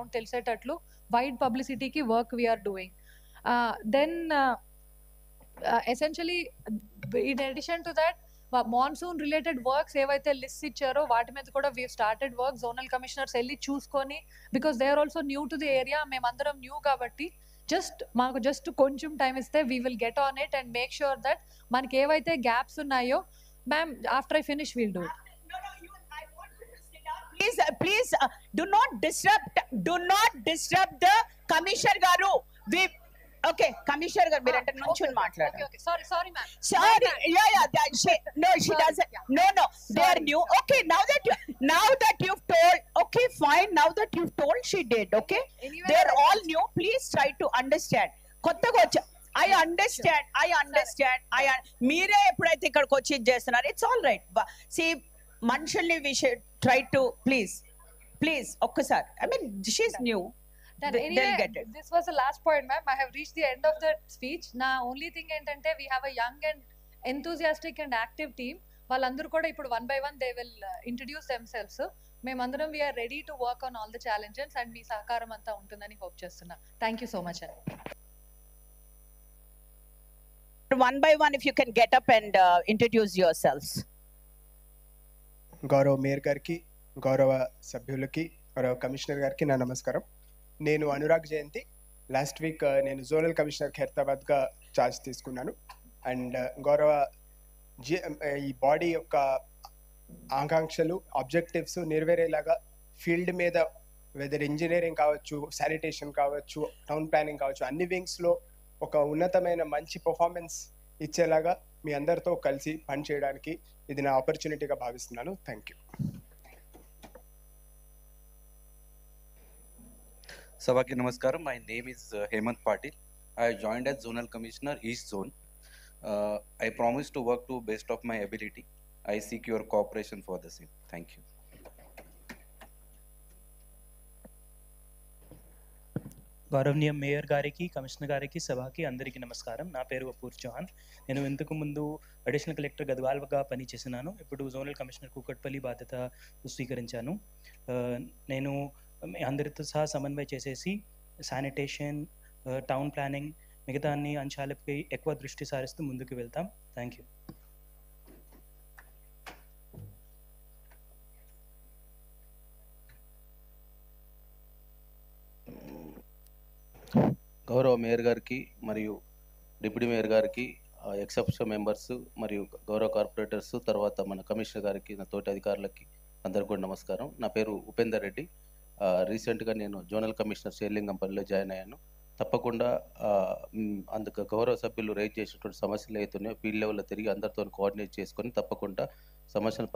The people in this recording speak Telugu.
అరౌండ్ తెలిసేటట్లు వైడ్ పబ్లిసిటీకి work we are doing. Then essentially in addition to that monsoon related works ఏవైతే లిస్ట్ ఇచ్చారో వాటి మీద కూడా we started work. Zonal commissioners వెళ్ళి చూసుకొని, because they are also new to the area, మేమందరం న్యూ కాబట్టి మాకు జస్ట్ కొంచెం టైం ఇస్తే we will get on it and make sure that మనకి ఏవైతే గ్యాప్స్ ఉన్నాయో, ma'am after I finish we'll do it. Please, do not disrupt the commissioner garu. Okay, commissioner garu, మీరు అంటే నుంచుని మాట్లాడండి. Okay, sorry ma'am. Sorry, she doesn't. No, they are new. Okay, now that you've told, okay, fine. Now that you've told, she did. Okay, they are all new. Please try to understand. కొత్తగా వచ్చా, I understand. మీరే ఎప్పుడైతే ఇక్కడికి వచ్చి చేస్తున్నారు, it's all right. See, మనుషుల్ని we should try to please ఒక్కసారి. I mean, she's new. Then anyway, they'll get it. This was the last point, ma'am. I have reached the end of the speech. Na only thing entante we have a young and enthusiastic and active team. Vallandaru kuda ippudu one by one they will introduce themselves. Memandaram we are ready to work on all the challenges and మీ సహకారం అంతా ఉంటుందని hope చేస్తున్నా. Thank you so much. One by one, if you can get up and introduce yourselves. గౌరవ మేయర్ గారికి, గౌరవ సభ్యులకి, గౌరవ కమిషనర్ గారికి నా నమస్కారం. నేను అనురాగ్ జయంతి. లాస్ట్ వీక్ నేను జోనల్ కమిషనర్ ఖైరతాబాద్గా ఛార్జ్ తీసుకున్నాను. అండ్ గౌరవ ఈ బాడీ యొక్క ఆకాంక్షలు, ఆబ్జెక్టివ్స్ నెరవేరేలాగా ఫీల్డ్ మీద వెదర్ ఇంజనీరింగ్ కావచ్చు, శానిటేషన్ కావచ్చు, టౌన్ ప్లానింగ్ కావచ్చు, అన్ని వింగ్స్లో ఒక ఉన్నతమైన మంచి పర్ఫార్మెన్స్ ఇచ్చేలాగా మీ అందరితో కలిసి పనిచేయడానికి ఇది నా ఆపర్చునిటీగా భావిస్తున్నాను. Thank you. Sabaki Namaskaram. My name is Hemant Patil. I joined as Zonal Commissioner East Zone. I promise to work to best of my ability. I seek your cooperation for the same. Thank you. గౌరవనీయ మేయర్ గారికి, కమిషనర్ గారికి, సభకి అందరికీ నమస్కారం. నా పేరు అపూర్ చౌహాన్. నేను ఇంతకు ముందు అడిషనల్ కలెక్టర్ గద్వాల్గా పనిచేసినాను. ఇప్పుడు జోనల్ కమిషనర్ కూకట్పల్లి బాధ్యత స్వీకరించాను. నేను అందరితో సహా సమన్వయం చేసేసి శానిటేషన్, టౌన్ ప్లానింగ్, మిగతా అన్ని అంశాలపై ఎక్కువ దృష్టి సారిస్తూ ముందుకు వెళ్తాం. Thank you. గౌరవ మేయర్ గారికి మరియు డిప్యూటీ మేయర్ గారికి, ఎక్సెప్షన్ మెంబర్స్ మరియు గౌరవ కార్పొరేటర్స్, తర్వాత మన కమిషనర్ గారికి, నా తోటి అధికారులకి అందరికీ కూడా నమస్కారం. నా పేరు ఉపేందర్ రెడ్డి. రీసెంట్గా నేను జోనల్ కమిషనర్ షేర్లింగంపల్లిలో జాయిన్ అయ్యాను. తప్పకుండా అందుకు గౌరవ సభ్యులు రైజ్ చేసినటువంటి సమస్యలు అవుతున్నాయో ఫీల్డ్ లెవెల్లో తిరిగి అందరితో కోఆర్డినేట్ చేసుకొని తప్పకుండా సమస్యను